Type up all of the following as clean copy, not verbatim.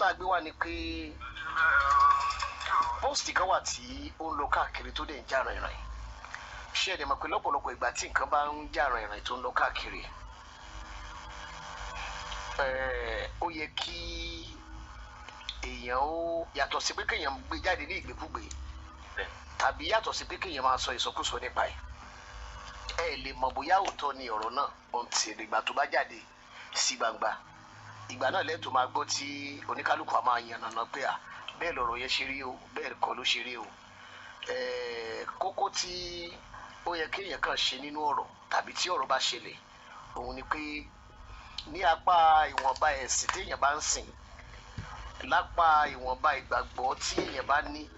tá a gbé wá ni pé post kan wà tí ó ń lọ káàkiri tó dẹ̀ ń jà rìnrìn ṣé ẹ̀ dẹ̀ mọ̀ pé lọ́pọ̀lọpọ̀ ìgbà tí nǹkan bá ń jà rìnrìn tó ń lọ káàkiri ó yẹ kí èèyàn ó yàtọ̀ sí pé kéèyàn gbé jáde ní ìgbékúgbé tàbí yàtọ̀ sí pé kéèyàn máa sọ ìsọkúsọ nípa ẹ lè mọ̀ bóyá òótọ́ ni ọ̀rọ̀ náà ohun tí ìgbà tó bá jáde sí gbangba ìgbà náà lẹ́tọ̀ọ́ máa gbọ́ tí oníkálukú á máa yànnàná pé bẹ́ẹ̀ lọ̀rọ̀ yẹn ṣe rí o bẹ́ẹ̀ kọ́ ló ṣe rí o kókó tí ó yẹ kéèyàn kàn ṣe nínú ọ̀rọ̀ tàbí tí ọ̀rọ̀ bá ṣẹlẹ̀ òun ni pé ní apá ìwọ̀nba ẹ̀sìn téèyàn bá ń sìn lápá ìwọ̀nba ìgbàgbọ́ tí èèyàn bá ní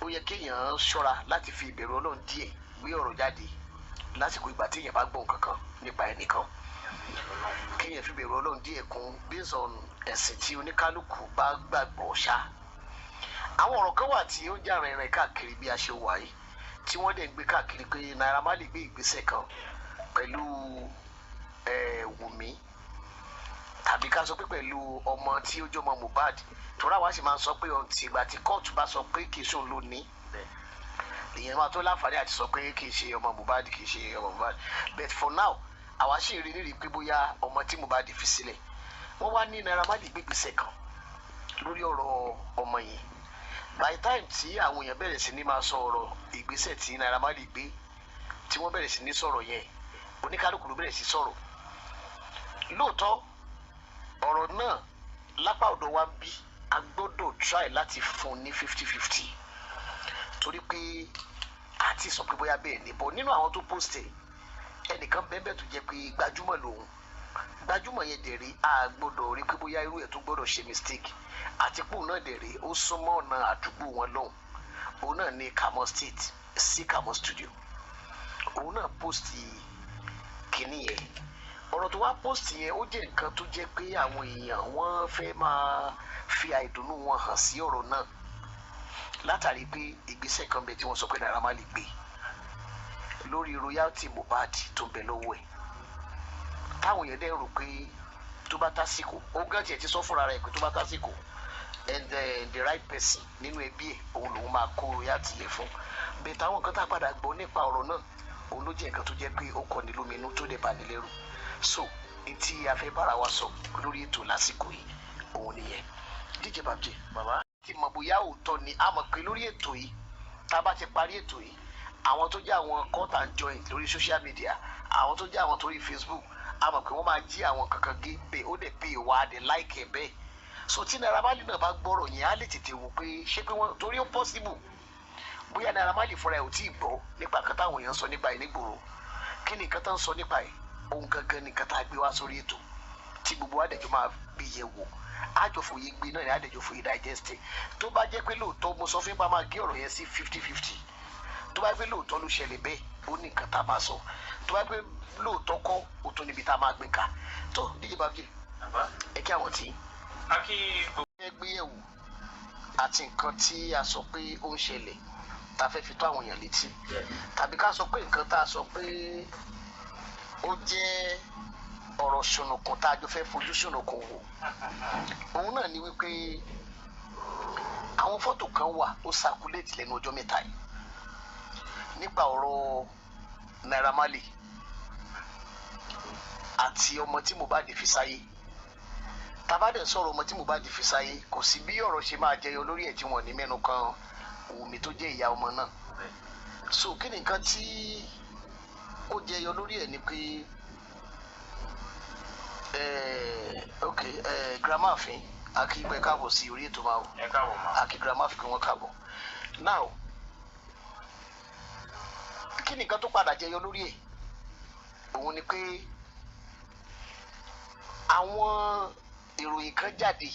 ó yẹ kéèyàn ṣọ́ra láti fi ìbẹ̀rù Ọlọ́run díẹ̀ gbé ọ̀rọ̀ jáde lásìkò ìgbà tí èèyàn bá gbọ́ nǹkan kan nípa ẹnìkan kéèyàn fi ìbẹ̀rù Ọlọ́run díẹ̀ kún based on ẹ̀sìn tí oníkálukú bá gbàgbọ́ ṣá. àwọn ọ̀rọ̀ kan wà tí ó ń jà rìnrìn káàkiri bí a ṣe wà yìí tí wọ́n dẹ̀ ń gbé káàkiri pé Naira Marley gbé ìgbésẹ̀ kan pẹ̀lú Wùmí tàbí ká sọ pé pẹ̀lú ọmọ tí ó jọmọ Mohbad torí àwa sì máa ń sọ pé ọ̀ǹtì ìgbà tí kóòtù bá sọ pé kì í ṣòun ló ní èèyàn máa tó láǹfààní àti sọ pé kì í ṣe ọmọ Mohbad kì í ṣe ọmọ Mohbad but for now àwa sì rí nírìí pé bóyá ọmọ tí Mohbad fi sílẹ̀ wọ́n wá ní Naira Marley gbé ìgbésẹ̀ kan lórí ọ̀rọ̀ ọmọ yìí by time tí àwọn èèyàn bẹ̀rẹ̀ sí ní máa sọ ọ̀rọ̀ ìgbésẹ̀ tí Naira Marley gbé tí wọ́n bẹ̀rẹ̀ sí ní sọ̀rọ̀ yẹn oníkálukú ló bẹ̀rẹ̀ sí sọ̀rọ̀ lóòótọ́ ọ̀rọ̀ náà lápá ọ̀dọ̀ wa bí a gbọ́dọ̀ try láti fún ní 50-50 torí pé a ti sọ pé bóyá bẹ́ẹ̀ ni bọ́ nínú àwọn tó post ẹnìkan bẹ́ẹ̀ tó jẹ́ pé gbajúmọ̀ lòun gbajúmọ̀ yẹn dẹ̀rẹ̀ a gbọ́dọ̀ rí pé bóyá irú ẹ̀ tó gbọ́dọ̀ ṣe mistake àti pé òun náà dẹ̀rẹ̀ ó súnmọ́ ọ̀nà àdúgbò wọn lọ́hùn òun náà ní Kamo State sí Kamo Studio òun náà post kìíní yẹn ọ̀rọ̀ tó wá post yẹn ó jẹ́ nǹkan tó jẹ́ pé àwọn èèyàn wọ́n fẹ́ máa fi àìdùnnú wọn hàn sí ọ̀rọ̀ náà látàrí pé ìgbésẹ̀ kan bẹ tí wọ́n sọ pé Naira Marley gbé lórí royalty Mohbad tó bẹ lọ́wọ́ ẹ̀ táwọn èèyàn dẹ̀ rò pé tó bá tásìkò ó gán tiẹ̀ ti sọ fúnra rẹ̀ pé tó bá tásìkò and the right person nínú ẹbí ẹ̀ òun lòun máa kó royalty yẹn fún bẹ́ẹ̀ táwọn nǹkan tá a padà gbọ́ nípa ọ̀rọ̀ náà òun ló jẹ́ nǹkan tó jẹ́ pé ó kọ́ni lóminú tó dẹ̀ bá ní lẹ́rù so etí afẹ́ bára wa sọ lórí ètò lásìkò yìí òun nìyẹn DJ Babji bàbá ti mọ̀ bóyá òótọ́ ni a mọ̀ pé lórí ètò yìí tá a bá ti parí ètò yìí àwọn tó jẹ́ àwọn cut and join lórí social media àwọn tó jẹ́ àwọn torí Facebook a mọ̀ pé wọ́n máa jí àwọn kankan gé bẹ́ẹ̀ ó dẹ̀ pé ìwà adẹ̀ láìkẹ́ bẹ́ẹ̀ so tí Naira Marley náà bá gbọ́rọ̀ yẹn á lè tètè wò pé ṣé pé wọ́n torí ó possible bóyá Naira Marley fúnra ẹ̀ ò tí ì gbọ́ nípa nǹkan táwọn èèyàn sọ nípa ẹ̀ nígboro kí ni nǹkan tó ń sọ nípa ẹ̀ ohun gangan ni nǹkan tá a gbé wá sórí ètò tí gbogbo adẹ̀jọ́ máa bí yẹ̀ wò àjọfòye gbé náà ní àdẹ̀jọ́fòye digest tó bá jẹ́ pé lóòótọ́ mo sọ fún pa máa gé ọ̀rọ̀ yẹn sí 50-50 tó bá pé lóòótọ́ ló ṣẹlẹ̀ bẹ́ẹ̀ ó ní nǹkan tá a máa sọ tó bá pé lóòótọ́ kọ́ ó tún níbi tá a máa gbé ká tó DJ Babji ẹ kí àwọn tí ẹ gbé yẹ̀wò àti nǹkan tí a sọ pé ó ń ṣẹlẹ̀ tá a fẹ́ fi tó àwọn èèyàn létí tàbí ká sọ pé nǹkan tá a sọ pé ó jẹ́ ọ̀rọ̀ ṣùnùkùn tá a jọ fẹ́ fojú ṣùnùkùn wò òun náà ni wípé àwọn fọ́tò kan wà ó circulate lẹ́nu ọjọ́ mẹ́ta yìí nípa ọ̀rọ̀ Naira Marley àti ọmọ tí Mohbad fi sáyé tabadẹ sọ̀rọ̀ ọmọ tí Mohbad fi sáyé kò sí bí ọ̀rọ̀ ṣe máa jẹyọ lórí ẹ̀ tí wọ́n ní mẹ́nu kan Wùmí tó jẹ́ ìyá ọmọ náà so kí ni nǹkan tí ó jẹyọ lórí ẹ̀ ni pé grandma àfin akígbẹ́ káàbọ̀ sí orí ètò máa wò akí grandma àfin kí wọ́n káàbọ̀ now kí ni nǹkan tó padà jẹyọ lórí ẹ̀ òun ni pé àwọn ìròyìn kan jáde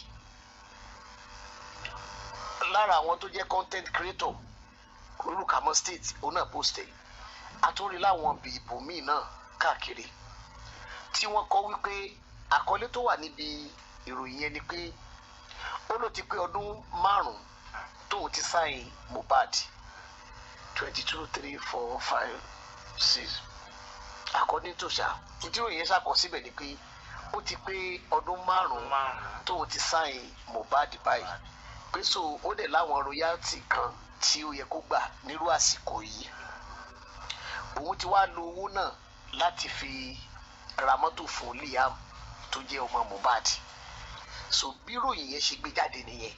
lára àwọn tó jẹ́ content creator olú Kamo State òun náà post ẹ̀ àtúrí láwọn ìbò míì náà káàkiri tí wọ́n kọ wípé àkọlé tó wà níbi ìròyìn yẹn ni pé ó ló ti pé ọdún 5 tóun ti sáyìn Mohbad 22, 3, 4, 5, 6 according to ṣá ìdíròyìn yẹn ṣàkọ síbẹ̀ ni pé ó bó ti pé ọdún 5 tóun ti sáìn Mohbad báyìí pé so ó dẹ̀ láwọn royalty kan tí ó yẹ kó gbà nírú àsìkò yìí òun ti wá lo owó náà láti fi ra mọ́tò fún Liam tó jẹ́ ọmọ Mohbad so bí ìròyìn yẹn ṣe gbé jáde nìyẹn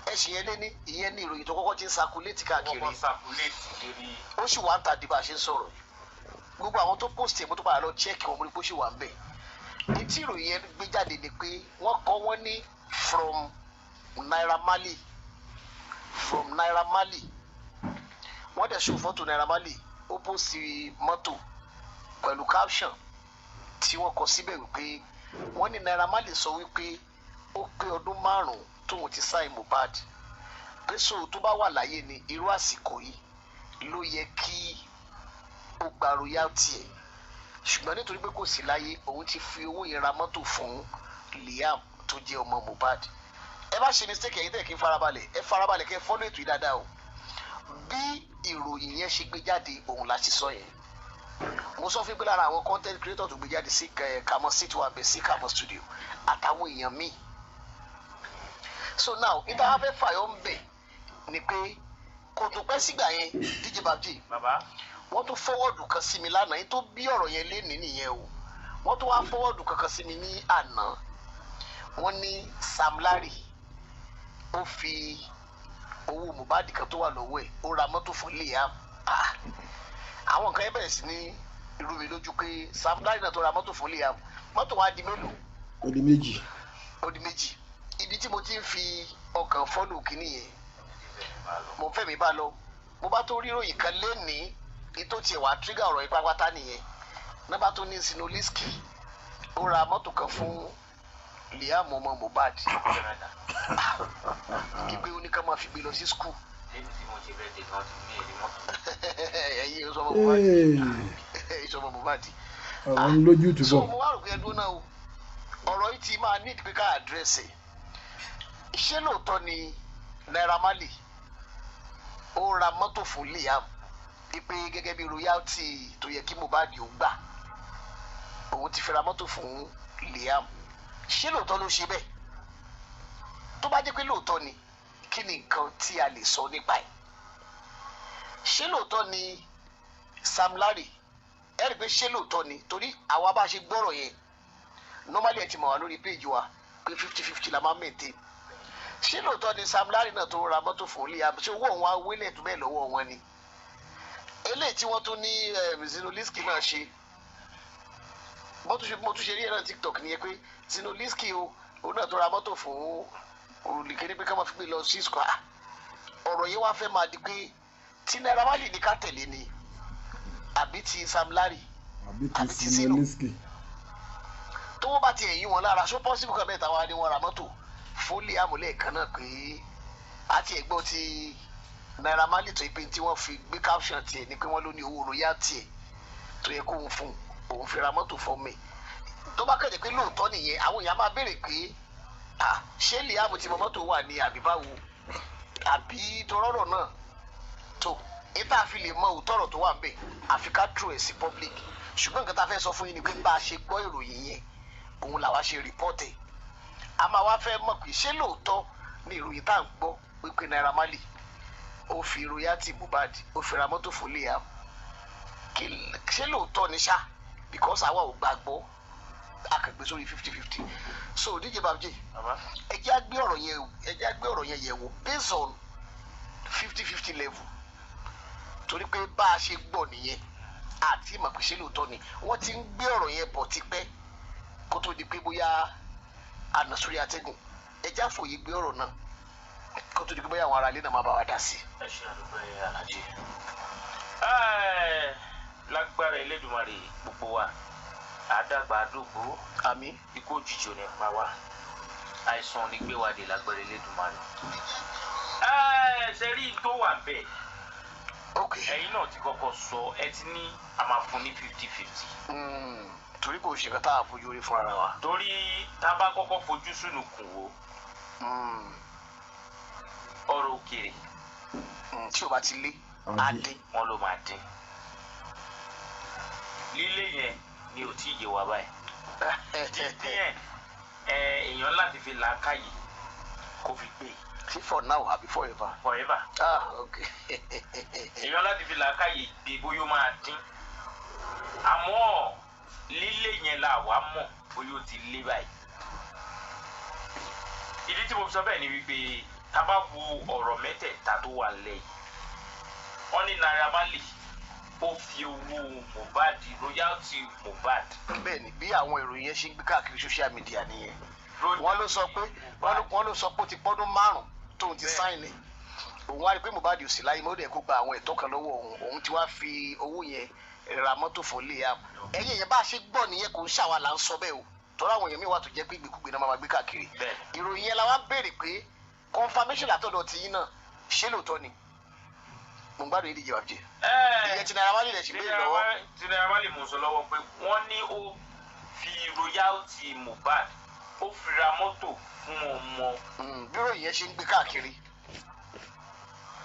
ẹ̀sìn yẹn lé ní ìyẹn ní ìròyìn tó kọ́kọ́ ti ń sakuléètì káàkiri ó sì wá ń ta di bá a ṣe ń sọ̀rọ̀ gbogbo àwọn tó post ẹ̀ mo tó padà lọ check wọn mo rí bó ṣe wà ń bẹ̀ ní tí ìròyìn yẹn gbé jáde ni pé wọ́n kọ́ wọ́n ní from Naira Marley wọ́n dẹ̀ show fọ́tò Naira Marley ó post mọ́tò pẹ̀lú caption tí wọ́n kọ síbẹ̀ wípé wọ́n ní Naira Marley sọ wípé ó pé ọdún 5 tóun ti sáìn Mohbad pé so tó bá wà láyé ní irú àsìkò yìí ló yẹ kí ó gba royalty ẹ̀ ṣùgbọ́n nítorí pé kò sí láyé òun ti fi owó yẹn ra mọ́tò fún Liam tó jẹ́ ọmọ Mohbad ẹ bá ṣe mistake ẹ̀yin tẹ̀ kí n farabalẹ̀ ẹ farabalẹ̀ kẹ́ follow ètò yìí dáadáa o bí ìròyìn yẹn ṣe gbé jáde òun la ṣe sọ yẹn mo sọ fún pé lára àwọn content creator tó gbé jáde sí Kamo City wa bẹ̀ sí Kamo Studio àtàwọn èèyàn míì so now níta wá fẹ́ fàyọ̀ ń bẹ̀ ni pé kò tó pẹ́ sígbà yẹn DJ Babji wọ́n tún fọwọ́dù kan sí mi lánàá yín tó bí ọ̀rọ̀ yẹn lé ní nìyẹn o wọ́n tún wá fọwọ́dù kankan sí mi ní àná wọ́n ní Sam Larry ó fi owó Mohbad kan tó wà lọ́wọ́ ẹ̀ ó ra mọ́tò fún Liam àwọn kan yẹn bẹ̀rẹ̀ sí ní irú mi lójú pé Sam Larry náà tó ra mọ́tò fún Liam mọ́tò wa di mélòó ó di méjì ibi tí mo ti ń fi ọkàn fọ́lù kínní yẹn mo fẹ́ mi bá lọ mo bá tó ríròyìn kan lénìí ètò tiẹ̀ wá trigger ọ̀rọ̀ yìí pátápátá nìyẹn nọ́bà tó ní Sinoliski ó ra mọ́tò kan fún Liam ọmọ Mohbad kígbe oníkan máa fi gbé lọ sí skul ẹ̀yin ìsọmọ Mohbad àwọn lójú túbọ̀ so mo wá rò pé ẹdún náà o ọ̀rọ̀ yìí ti máa ní ìdí pé ká àdírẹ́sì ṣé lóòótọ́ ni Naira Marley ó ra mọ́tò fún Liam pé gẹ́gẹ́ bí royalty tó yẹ kí Mohbad ó gbà òun ti fi ra mọ́tò fún Liam ṣé lóòótọ́ ló ṣe bẹ́ẹ̀ tó bá jẹ́ pé lóòótọ́ ni kí ni nǹkan tí a lè sọ nípa ẹ̀ ṣé lóòótọ́ ni Sam Larry ẹ rí i pé ṣé lóòótọ́ ni torí àwa bá ṣe gbọ́rọ̀ yẹn normally ẹ ti mọ̀ wá lórí péjì wa pé 50-50 la máa ń maintain ṣé lóòótọ́ ni Sam Larry náà tó ra mọ́tò fún Liam ṣé owó òun wá wílẹ̀ tó bẹ́ẹ̀ lọ́wọ́ wọn ni eléyìí tí wọ́n tún ní Sinoliski náà ṣe mo tún ṣe rí ẹ̀rọ TikTok nìyẹn pé Sinoliski o náà tó ra mọ́tò fún olùkẹ́ni pé ká máa fi gbé lọ sí square ọ̀rọ̀ yẹn wá fẹ́ máa di pé tí Naira Marley ní ká tẹ̀lé ni àbí ti Sam Larry àbí ti Sinoliski tó wọ́n bá ti ẹ̀yìn wọn lára ṣó possible kan bẹ́ẹ̀ táwa ni wọ́n ra mọ́tò fún Liam lẹ́ẹ̀kan náà pé àti ẹ̀gbọ́n ti Naira Marley tó ipe tí wọ́n fi gbé caption tiẹ̀ ni pé wọ́n ló ní owó royalty ẹ̀ tó yẹ kóun fún òun fi ra mọ́tò fún mi tó bá kéde pé lóòótọ́ nìyẹn àwọn èèyàn máa béèrè pé ṣé Liam ti mọ mọ́tò wà ní àbí báwo àbí torọ́rọ̀ náà tó níta fi lè mọ òótọ́rọ̀ tó wà ń bẹ̀ àfi ká true ẹ̀ sí public ṣùgbọ́n nǹkan tá a fẹ́ sọ fún yín ni pé bá a ṣe gbọ́ ìròyìn yẹn òun làwa ṣe report ẹ̀ a máa wá fẹ́ mọ̀ pé ṣé lóòótọ́ ni ìròyìn tá à ń gbọ́ wípé Naira Marley ó fi royalty Mohbad ó fi ra mọ́tò fún Liam ṣé lóòótọ́ ni ṣá because àwa ò gbàgbọ́ akẹgbẹ́ sórí 50-50 so DJ Babji ẹ jẹ́ á gbé ọ̀rọ̀ yẹn yẹ̀ wò based on 50-50 level torí pé bá a ṣe gbọ́ nìyẹn àti ìmọ̀ pé ṣé lóòótọ́ ni wọ́n ti ń gbé ọ̀rọ̀ yẹn bọ̀ tipẹ́ kó tó di pé bóyá àná sórí atẹ́gùn ẹ jẹ́ àfòye gbé ọ̀rọ̀ náà kó tó di pé bóyá àwọn ará ilé náà máa bá wa dá sí. ẹ ṣe àdúgbò ẹ alájí lágbára Elédùmarè gbogbo wa àdàgbà àdógbò àmín ikú òjijì ò ní pa wá àìsàn ní gbé wa dé lágbára Elédùmarè. ṣe rí tó wà bẹ́ẹ̀ ẹ̀yin náà ti kọ́kọ́ sọ ẹ ti ní a máa fún ní 50-50. torí kò ṣe nǹkan tá a fojú rí fún ara wa. torí tá a bá kọ́kọ́ fojú sùnùkùn wo ọ̀rọ̀ òkèèrè tí o bá ti lé á dín wọn ló máa dín lílé yẹn ni ò tí ì yé wa báyìí díẹ̀ èèyàn láti fi làákàyè kó fi gbé. See, for now àbí forever. Forever. Okay. èèyàn láti fi làákàyè gbé bóyá ó máa dín àmọ́ lílé yẹn la wà mọ̀ bóyá ó ti lé báyìí. ìdí tí mo fi sọ bẹ́ẹ̀ ni wípé tá bá wo ọ̀rọ̀ mẹ́tẹ̀ẹ̀ta tó wà lẹ́yìn wọ́n ní Naira Marley ó fi owó Mohbad royalty Mohbad. bẹ́ẹ̀ni bí àwọn ìròyìn yẹn ṣe ń gbé káàkiri social media nìyẹn wọ́n ló sọ pé ó ti pọ́dún 5 tóun ti sáìnì òun wá rí pé Mohbad ò sí láyé mọ́ ó dẹ̀ kó gba àwọn ẹ̀tọ́ kan lọ́wọ́ òun ti wá fi owó yẹn ra mọ́tò fún Liam ẹ̀yìn yẹn bá a ṣe gbọ́ nìyẹn kò ń ṣàwà là ń sọ bẹ́ẹ̀ o tọ́lá àwọn èèyàn mi wà tó jẹ́ pé ìgbèkúgbè náà máa gbé káàkiri ìròyìn yẹn la wá béèrè pé confirmation látọ̀dọ̀ ti yín náà ṣé lóòótọ́ ni mo ń gbádùn ìdíje wàá jẹ ìyẹn ti Naira Marley lè ṣe béèrè lọ́wọ́. ti Naira Marley mò ń sọ lọ́wọ́ pé wọ́n ní ó fi royalty Mohbad ó fi ra mọ́tò fún ọmọ. bí ìròyìn yẹn ṣe ń gbé káàkiri.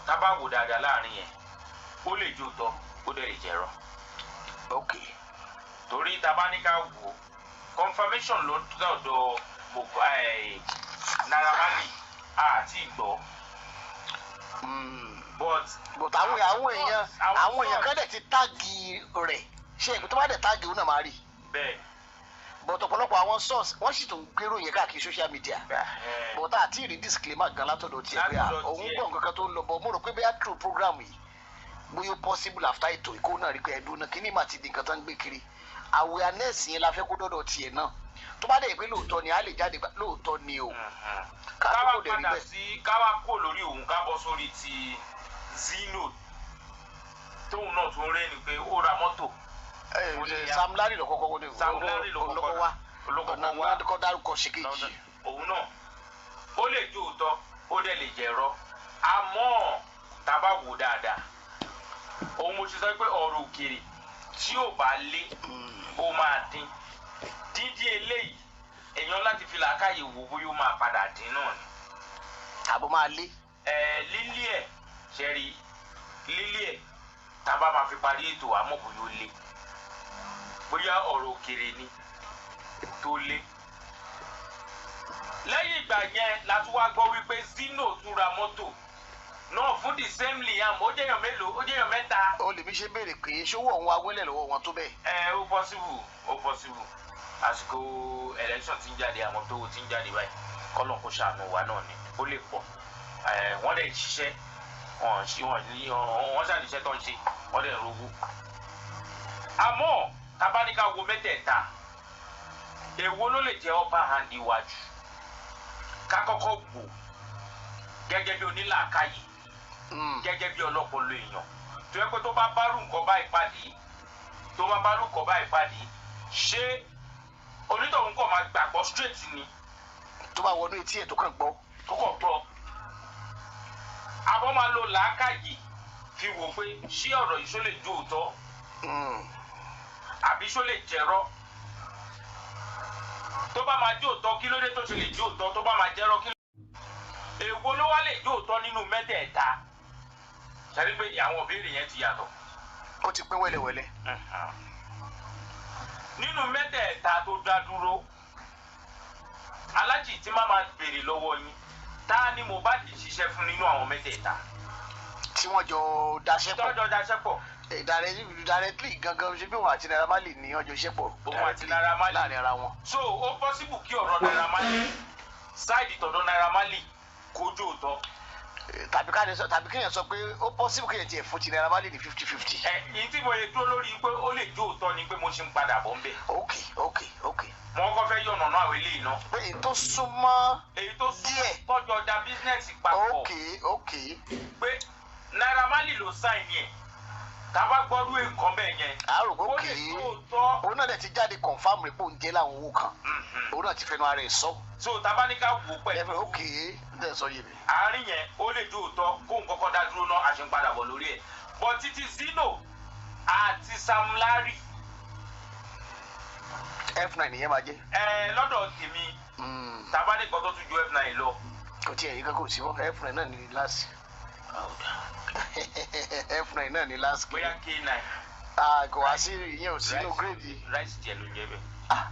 tá bá wò dáadáa láàrin yẹn ó lè jó tọ́ ó dẹ̀ lè jẹ̀rọ. ok. torí tá bá ní ká wò confirmation ló dọ̀dọ̀ Naira Marley àti ìgbọ́. but àwọn èèyàn kan dẹ̀ ti táàgì rẹ̀ ṣé ìpín tó bá dẹ̀ táàgì òun náà máa rí. bẹ́ẹ̀. but ọ̀pọ̀lọpọ̀ àwọn source wọ́n sì tún gbèrò yẹn káàkiri social media. but àti ìrí disclaimer gan látọ̀dọ̀ tiẹ̀ pé òun gbọ́ nǹkan kan tó ń lọ bọ̀ mo rò pé bóyá true program yìí bóyá possible after ètò ìkó náà rí pé ẹ̀dùn náà kíní mà ti di nǹkan tó ń gbé kiri awareness yẹn la fẹ́ kó dọ́dọ̀ tiẹ̀ náà tó bá dẹ̀ pé lóòótọ́ ni a lè jáde lóòótọ́ ni o. káwá padà sí káwá kó lórí òun ká bọ́ sórí ti Zino tóun náà tún rẹ́ ni pé ó ra mọ́tò. Sam Larry ló kọ́kọ́ wọlé olókọ́ wa ọ̀nà kọ́ dárúkọ ṣèkejì. òun náà ó lè jó òótọ́ ó dẹ̀ lè jẹ̀rọ àmọ́ tá bá wò dáadáa òun mo ti sọ pé ọ̀rọ̀ òkèèrè tí ò bá lé ó máa dín dídí eléyìí èèyàn láti fi làákàyè wò bóyá ó máa padà dín náà ni. àbọ̀ máa lé. lílé ẹ̀ ṣẹ́rí lílé ẹ̀ tá bá máa fi parí ètò àmọ́ bóyá ó lé bóyá ọ̀rọ̀ òkèèrè ni tó lé. lẹ́yìn ìgbà yẹn la tún wá gbọ́ wípé Zino tún ra mọ́tò náà fún the same Liam ó jẹ́yàn mélòó ó jẹ́yàn 3. ó lè mi ṣe béèrè pé ṣówó òun wá wẹ́lẹ̀ lọ́wọ́ wọn tó bẹ́ẹ̀. ó possible àsìkò election ti ń jáde àwọn tó ti ń jáde báyìí kọ́lọ̀ kó ṣàánú wa náà ni ó lè pọ̀ wọ́n dẹ̀ ṣiṣẹ́ wọ́n ṣàdìṣẹ́ tó ń ṣe wọ́n dẹ̀ rówó. àmọ́ tabaníkà wo mẹ́tẹ̀ẹ̀ta èwo ló lè jẹ́ upper hand iwájú ká kọ́kọ́ gbò gẹ́gẹ́ bí onílàákàyè gẹ́gẹ́ bí ọlọ́pọlọ èèyàn tó yẹ pé tó bá bárù nǹkan báyìí pàdé ṣé onítọ̀hún kọ̀ máa gbàgbọ́ straight ni. tó bá wọnú etí ẹ̀ tó kàn gbọ́. àbọ̀ máa lo làákàyè fi wò pé ṣé ọ̀rọ̀ yìí ṣó lè jó òótọ́ àbí ṣó lè jẹ̀rọ. tó bá máa jó òótọ́ kí ló dé tó ṣe lè jó òótọ́ tó bá máa jẹ́rọ kí ló dé. èwo ló wá lè jó òótọ́ nínú mẹ́tẹ̀ẹ̀ta ṣàrí pé àwọn òbéèrè yẹn ti yàtọ̀. ó ti pín wẹ́lẹ́wẹ́lẹ́. nínú mẹ́tẹ̀ẹ̀ta tó dá dúró alájì tí má máa béèrè lọ́wọ́ yín ta ni Mohbad ṣiṣẹ́ fún nínú àwọn mẹ́tẹ̀ẹ̀ta. tí wọ́n jọ daṣẹ́ pọ̀. tọ́jọ́ daṣẹ́ pọ̀. directly gangan ṣe bí wọn àti Naira Marley ní ọjọ́ iṣẹ́ pọ̀. òun àti Naira Marley láàrin ara wọn. so ó possible kí ọ̀rọ̀ Naira Marley sáìdì tọ̀dọ̀ Naira Marley kójú òótọ́. tàbí kéèyàn sọ pé ó possible kéèyàn tiẹ̀ fún ti Naira Marley ní 50-50. ìyí tí mo yẹ dúró lórí pé ó lè jó òótọ́ ni pé mo ṣe ń padà bọ̀ ń bẹ̀. ok. mo kọ́ fẹ́ yọ̀nà náà àwọn eléyìí náà. pé èyí tó súnmọ́ díẹ̀ tọ́jú ọjà bísínẹ́sì papọ̀. ok. pé Naira Marley ló sáìn yẹn tábà gbọ́dún nǹkan bẹ́ẹ̀ yẹn. àárò kò kì í òun náà dẹ̀ ti jáde confam rẹ̀ pé òun jẹ́ láwọn owó kan òun náà ti fẹnu ara ẹ̀ sọ. so tábà ní ká wò pẹ̀lú. ok ǹdẹ̀ sọ yé mi. àárín yẹn ó lè jó òótọ́ kó nǹkan kan dá dúró náà àṣepadà bọ̀ lórí ẹ̀ bọ̀ títí Zino àti Sam Larry. F9 yẹn máa jẹ́. lọ́dọ̀ tèmi tábà ní kan tó tún ju F9 lọ. kò tí ẹ̀ yí kankan sí wọn F9 náà ní láàsì. F9 náà ní last grade. bóyá K9. kò wá sí ìyẹn ò sínú grade. rice tiẹ̀ ló ń jẹ bẹ́ẹ̀.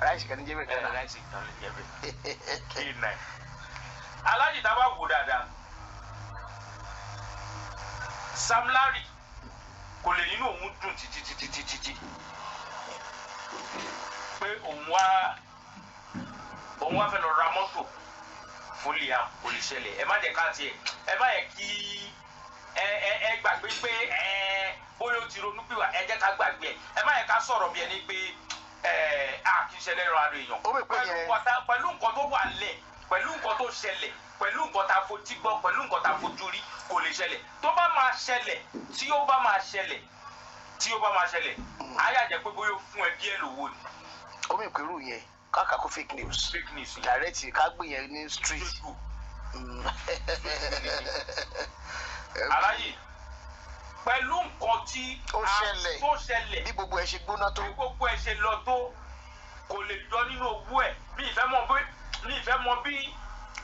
ráìsì kan ní jẹ́ bẹ́ẹ̀ kan. ráìsì kan lè jẹ́ bẹ́ẹ̀ K9. alájì tá a bá wò dáadáa Sam Larry kò lè nínú òun dùn títí pé òun wá fẹ́ lọ ra mọ́tò fún Liam kò lè ṣẹlẹ̀. ẹ má jẹ́ ká tiẹ̀ ẹ má yẹ kí ẹ gbàgbé pé bóyá o ti ronú pìwà ẹ jẹ́ ká gbàgbé ẹ má yẹ ká sọ̀rọ̀ bí ẹni pé kì í ṣẹlẹ̀ rárá èèyàn pẹ̀lú nǹkan tó wà lẹ̀ pẹ̀lú nǹkan tó ṣẹlẹ̀ pẹ̀lú nǹkan tá a fojú gbọ́ pẹ̀lú nǹkan tá a fojú rí kò lè ṣẹlẹ̀. tó bá máa ṣẹlẹ̀ tí ó bá máa ṣẹlẹ̀ á yà jẹ́ pé bóyá fún ẹbí ẹ lówó ni. ó mì pẹ̀lú yẹn káàkà kó fake news direct ká gbé yẹn ní street. aláyè pẹ̀lú nǹkan tí ó ṣẹlẹ̀ bí gbogbo ẹ ṣe gbóná tó bí gbogbo ẹ ṣe lọ tó kò lè yọ nínú owó ẹ mi ìfẹ́ mọ bí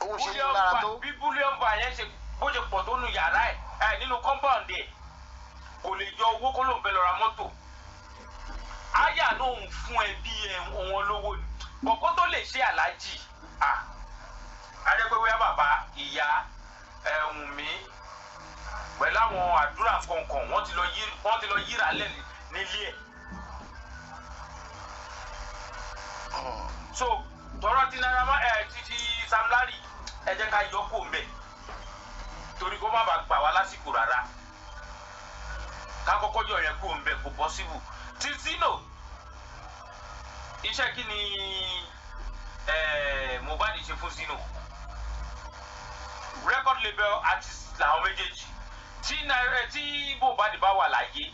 owó ṣe ń lára tó bí búlíọ̀nù bá yẹn ṣe bó ṣe pọ̀ tó nu yàrá ẹ̀ nínú compound ẹ̀ kò lè yọ owó kó ló ń fẹ́ lọ ra mọ́tò. áyà náà ń fún ẹbí wọn lówó ni bọ̀kọ́ tó lè ṣe aláàjì adẹ́pẹ́wẹ́ bàbá ìyá Wùnmí pẹ̀lú àwọn àdúrà kọ̀ọ̀kan wọ́n ti lọ yíra lẹ̀ nílé ẹ̀. so tọrọ ti títí Sam Larry ẹ jẹ́ ká yọ kó mbẹ̀ torí kó má bàa gbà wá lásìkò rárá ká kọ́kọ́ yọ yẹn kó mbẹ̀ kò possible. ti Zino iṣẹ́ kí ni Mohbad ṣe fún Zino record label artist làwọn méjèèjì tí Mohbad bá wà láyé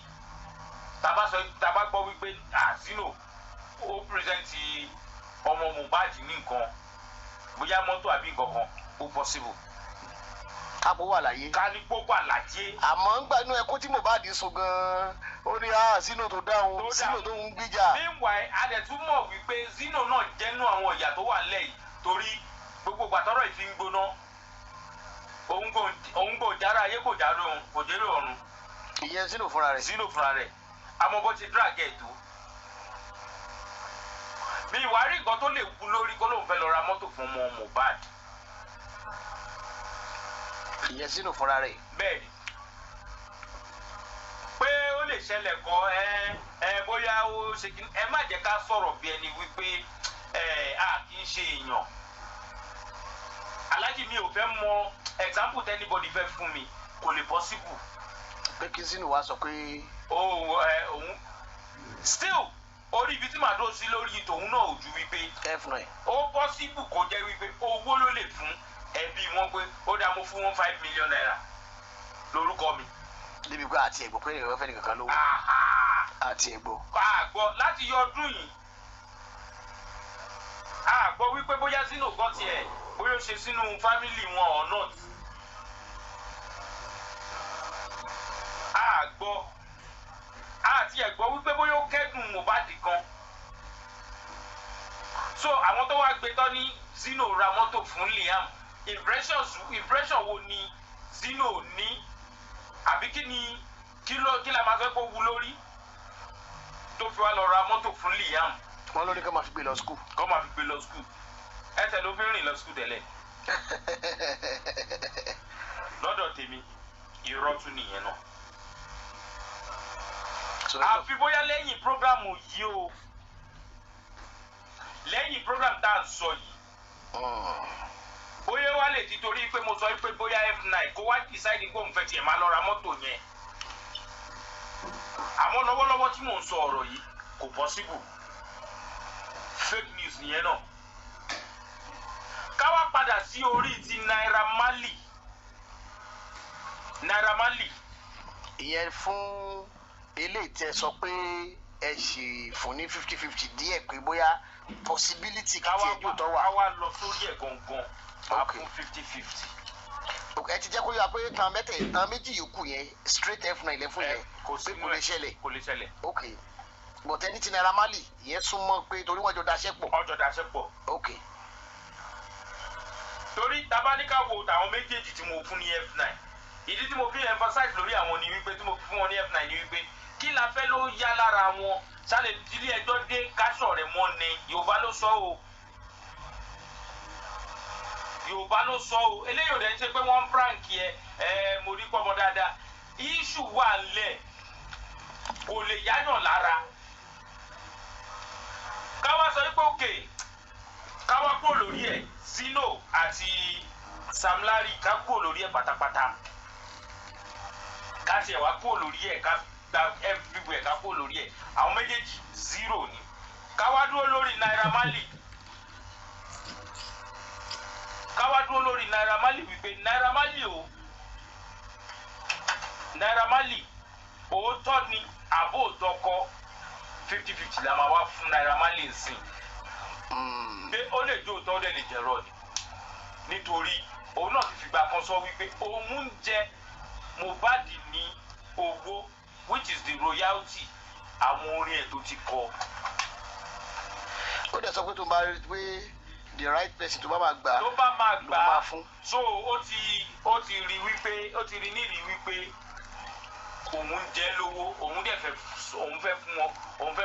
tàbá gbọ́ wípé Zino ó present ọmọ Mohbad ní nǹkan bóyá mọ́tò àbí nǹkan kan ó possible. kápò wà láyé. ká ní gbogbo àlàyé. àmọ́ ń gbanú ẹkún tí Mohbad sùn gan-an ó ní Zino tó dáhùn Zino tó ń gbìjà. meanwhile adẹ̀túmọ̀ wípé Zino náà jẹ́nu àwọn ìyà tó wà nílẹ̀ yìí torí gbogbo gbàtọ́rọ̀ ìfi ń gbóná òun kò jára ayé kò jára òun kò jẹ́rè ọ̀run. ìyẹn Zino fúnra rẹ̀. Zino fúnra rẹ̀ àmọ́ bó ti drag ẹ̀ tó. mi ìwà rí nǹkan tó lè kú lórí kó lóun fẹ́ lọ ra mọ́tò fún ọmọ Mohbad. ìyẹn Zino fúnra rẹ̀. bẹ́ẹ̀ni pé ó lè ṣẹlẹ̀ kọ́ bóyá ó ṣe kí ẹ má jẹ́ ká sọ̀rọ̀ bí ẹni wípé a kì í ṣe èèyàn. aláàjì mi ò fẹ́ mọ example tí anybody fẹ́ fún mi kò lè possible. pé kí Zino wá sọ pé. òun still orí ibi tí màá dó sí lórí tòun náà ò ju wípé. F9. ó possible kó jẹ́ wípé owó ló lè fún ẹbí wọn pé ó dá mo fún wọn 5 million naira lórúkọ mi. níbi pé àti ẹ̀gbọ́n pé èèyàn fẹ́ nìkan kan lówó. àti ẹ̀gbọ́n. àgbọ̀ láti yọ ọdún yìí àgbọ̀ wípé bóyá Zino gbọ́ tiẹ̀ bóyá ó ṣe sínú fámìlì wọn or not. àgbọ̀ àti ẹ̀gbọ́n wípé bóyá ó kẹ́dùn Mohbad kan. so àwọn tó wá gbé tán ní Zino ra mọ́tò fún Liam impression wo ni Zino ní àbí kí la máa fẹ́ kó wu lórí tó fi wá lọ ra mọ́tò fún Liam. wọ́n lórí kó máa fi gbé lọ skul. kó máa fi gbé lọ skul ẹsẹ̀ ló fi rìn lọ skul tẹ́lẹ̀. lọ́dọ̀ tèmi irọ́ tún nìyẹn náà. àfi bóyá lẹ́yìn prógrámù yìí o lẹ́yìn prógrámù tá à ń sọ yìí bóyá wá lè ti torí pé mo sọ pé bóyá F9 kó wá decide kó n fẹ́ tiẹ̀ máa lọ ra mọ́tò yẹn àmọ́ lọ́wọ́lọ́wọ́ tí mò ń sọ ọ̀rọ̀ yìí kò possible fake news yẹn náà. ká wá padà sí orí ti Naira Marley. ìyẹn fún eléyìí tẹ́ sọ pé ẹ ṣì fún ní 50-50 díẹ̀ pé bóyá possibility kí tiẹ̀ yóò tọ́ wà. ká wá lọ sórí ẹ̀ gangan wá fún 50-50. ẹ ti jẹ́ kó yà pé tàn méjì yòókù yẹn straight F9 ilẹ̀ fún yẹn pé kò lè ṣẹlẹ̀. kò lè ṣẹlẹ̀. ok but ẹni tí Naira Marley yẹn súnmọ́ pé torí wọ́n jọ daṣẹ́ pọ̀. wọ́n jọ daṣẹ́ pọ̀. ok. torí tabaníkà wo tàwọn méjèèjì tí mo fún ní F9 ìdí tí mo fi emphasize lórí àwọn ni wípé tí mo fi fún wọn ní F9 ni wípé kí la fẹ́ ló yá lára wọn sálẹ̀ ilé ẹjọ́ dé káṣọ̀ rẹ̀ mọ́ ni Yorùbá ló sọ o Yorùbá ló sọ o eléyìí ò dẹ̀ ń ṣe pé wọ́n ń prank yẹ mo rí pọ́mọ dáadáa issue wà ńlẹ̀ kò lè yáyàn lára káwá sọ pé òkè káwá kúrò lórí ẹ̀ Zino àti Sam Larry ká kúrò lórí ẹ̀ pátápátá ká tiẹ̀ wá kúrò lórí ẹ̀ ká gba everywhere ká kúrò lórí ẹ̀ àwọn méjèèjì zero ni káwá dúró lórí Naira Marley wípé Naira Marley òótọ́ ni àbó òótọ́ kọ́ 50-50 la máa wá fún Naira Marley nsìn pé ó lè jó òótọ́ ó dẹ̀ lè jẹ̀rọ ni nítorí òun náà ti fìgbà kan sọ wípé òun ń jẹ Mohbad ní owó which is the royalty àwọn orin ẹ̀ tó ti kọ. ó dẹ̀ sọ pé tó bá rí pé the right person tó bá máa gbà ló máa fún. so ó ti rí wípé ó ti rí nírí wípé òun ń jẹ lówó òun dẹ̀ fẹ́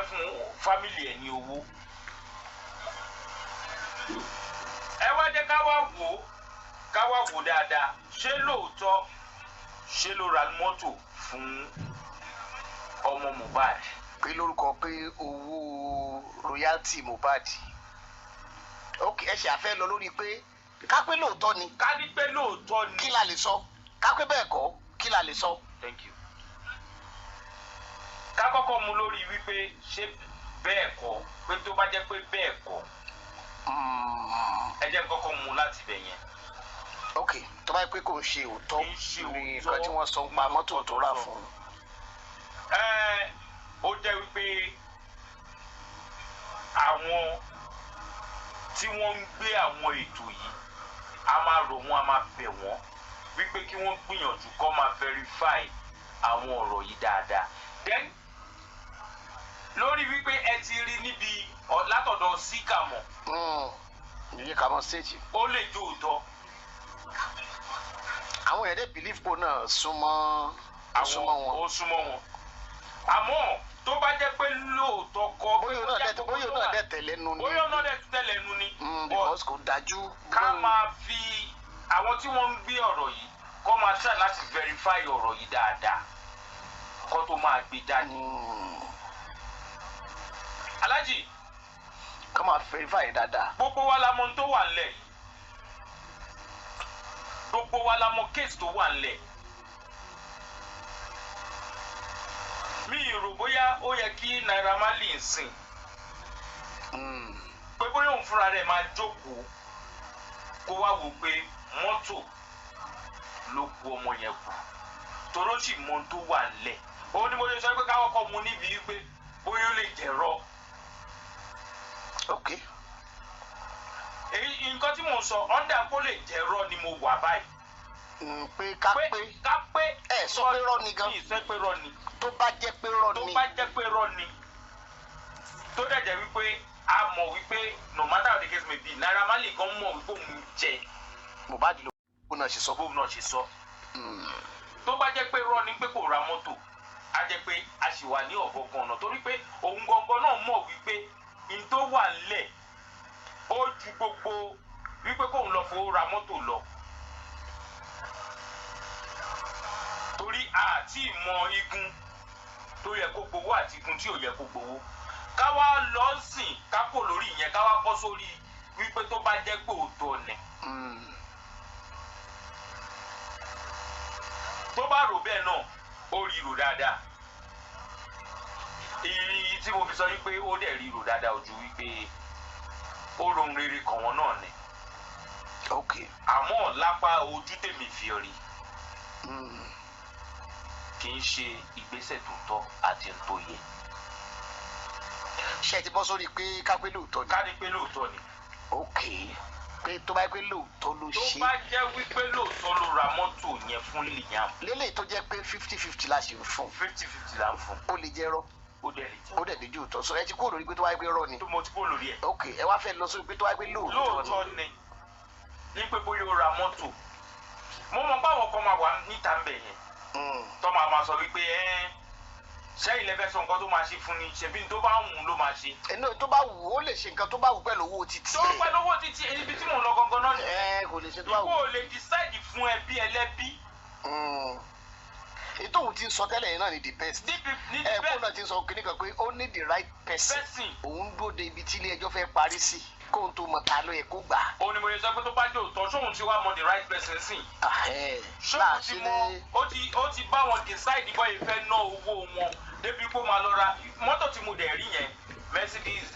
fún fámìlì ẹ̀ ní owó. ẹ wá jẹ́ ká wá wò dáadáa ṣé lóòótọ́ ṣé ló ra mọ́tò fún ọmọ Mohbad. pé lórúkọ pé owó royalty Mohbad ok ẹ ṣe àfẹ́ lọ lórí pé ká pé lóòótọ́ ni. ká ní pé lóòótọ́ ni. kí la lè sọ ká pé bẹ́ẹ̀ kọ́ kí la lè sọ. Thank you. ká kọ́kọ́ mú lórí wípé ṣé bẹ́ẹ̀ kọ́ pé tó bá jẹ́ pé bẹ́ẹ̀ kọ́ ẹ jẹ́ kọ́kọ́ mú láti bẹ̀ yẹn. ok tó bá yẹ pé kò ń ṣe òótọ́ ní nǹkan tí wọ́n sọ ń pa mọ́tò tó rà fún un. ó jẹ́ wípé àwọn tí wọ́n ń gbé àwọn ètò yìí a máa rò wọ́n a máa bẹ̀ wọ́n wípé kí wọ́n gbìyànjú kó máa verify àwọn ọ̀rọ̀ yìí dáadáa. then lórí wípé ẹ ti rí níbi látọ̀dọ̀ síkàmọ̀. ìyẹn kàmọ́ stage. ó lè jó òótọ́. àwọn èèyàn dẹ̀ believe pé náà súnmọ́ wọn. ó súnmọ́ wọn. àmọ́ tó bá jẹ́ pé lóòótọ́ kọ́. bóyá náà dẹ̀ tẹ̀lé nu ni. bóyá náà dẹ̀ tẹ̀lé nu ni. because kò dájú. ká máa fi àwọn tí wọ́n ń gbé ọ̀rọ̀ yìí kó máa try láti verify ọ̀rọ̀ yìí dáadáa kó tó máa gbé jáde. Aláàjì. ká máa verify dáadáa. gbogbo wa la mọ ohun tó wà nílẹ̀ gbogbo wa la mọ case tó wà nílẹ̀. mi rò bóyá ó yẹ kí Naira Marley ń sìn pé bóyá òun fúnra rẹ̀ máa jókòó kó wá wò pé mọ́tò ló kù ọmọ yẹn kù toró sì mọ ohun tó wà nílẹ̀. ó ní mo ṣe sọ pé káwọn kọ́ mu níbi wípé bóyá ó lè jẹ̀rọ. ok. èyí nǹkan tí mò ń sọ ọ̀ndà kó lè jẹ̀rọ ni mo wà báyìí. pé ká pé ẹ sọ pé rọ ni gan. mi ì sọ pé rọ ni. tó bá jẹ́ pé rọ ni. tó bá jẹ́ pé rọ ni. tó dẹ̀ jẹ́ wípé a mọ̀ wípé no matter how the case may be Naira Marley gan mọ̀ wípé òun jẹ. Mohbad ló bóun náà ṣe sọ. bóun náà ṣe sọ. tó bá jẹ́ pé rọ ni pé kò ra mọ́tò a jẹ́ pé a sì wà ní ọ̀gọ̀ngàn ọ̀nà torí pé òun gangan náà mọ̀ wípé n tó wà nílẹ̀ ó ju gbogbo wípé kóun lọ fowó ra mọ́tò lọ. torí àti ìmọ̀ igun tó yẹ kó gbowó àti igun tí ò yẹ kó gbowó ká wá lọ sìn ká kò lórí ìyẹn ká wá kọ́ sórí wípé tó bá jẹ́ pé òótọ́ ni. tó bá rò bẹ́ẹ̀ náà ó rí rò dáadáa. èyí tí mo fi sọ wípé ó dẹ̀ rí rò dáadáa ojú wípé ó rohun rere kàn wọ́n náà ni. ok. àmọ́ lápá ojú tèmi fi rí kì í ṣe ìgbésẹ̀ tó tọ́ àti tó yẹ. ṣé ẹ ti bọ́ sórí pé ká pé lóòótọ́ ni. ká ní pé lóòótọ́ ni. ok pé tó bá yẹ pé lóòótọ́ ló ṣe. tó bá jẹ́ wípé lóòótọ́ ló ra mọ́tò yẹn fún Liam. lélẹ̀ tó jẹ́ pé 50-50 la ṣe ń fún. 50-50 la ń fún. ó lè jẹ́ rọ́. ó dẹ̀ lè jẹ́. ó dẹ̀ lè jẹ́ òótọ́ so ẹ ti kúrò lórí pé tó bá yẹ pé rọ́ ni. mo ti kúrò lórí ẹ̀. ok ẹ wá fẹ́ lọ sórí pé tó bá yẹ pé lóòótọ́ ni ní pé bóyá ó ra mọ́tò mo mọ̀ báwọn kan máa wà níta ń bẹ̀ yẹn tó máa sọ wípé ṣé ilẹ̀ fẹ́ sọ nǹkan tó máa ṣe fún ni ṣebí tó bá wù ú ló máa ṣe. ẹnu tó bá wù ó lè ṣe nǹkan tó bá wù pẹ̀lú owó títí. tó ń pẹ̀lú owó títí ibi tí mò ń lọ gangan náà nìyẹn. kò lè ṣe tó bá wù. kò lè decide fún ẹbí ẹlẹ́bí. ètò òun ti ń sọ tẹ́lẹ̀ yẹn náà ni the best. kó náà ti ń sọ kíní kan pé ó ní the right person. òun dúró de ibi tí ilé ẹjọ́ fẹ́ parí sí kóhun tó mọ ta ló yẹ kó gbà. ó ní mo yẹ sọ pé tó bá jẹ́ òótọ́ sóhun ti wá mọ the right person sí. sóhun ti mọ ó ti bá wọn decide bọ́ ìfẹ́ ná owó wọn débi pé máa lọ ra mọ́tò tí mo dẹ̀ rí yẹn Mercedes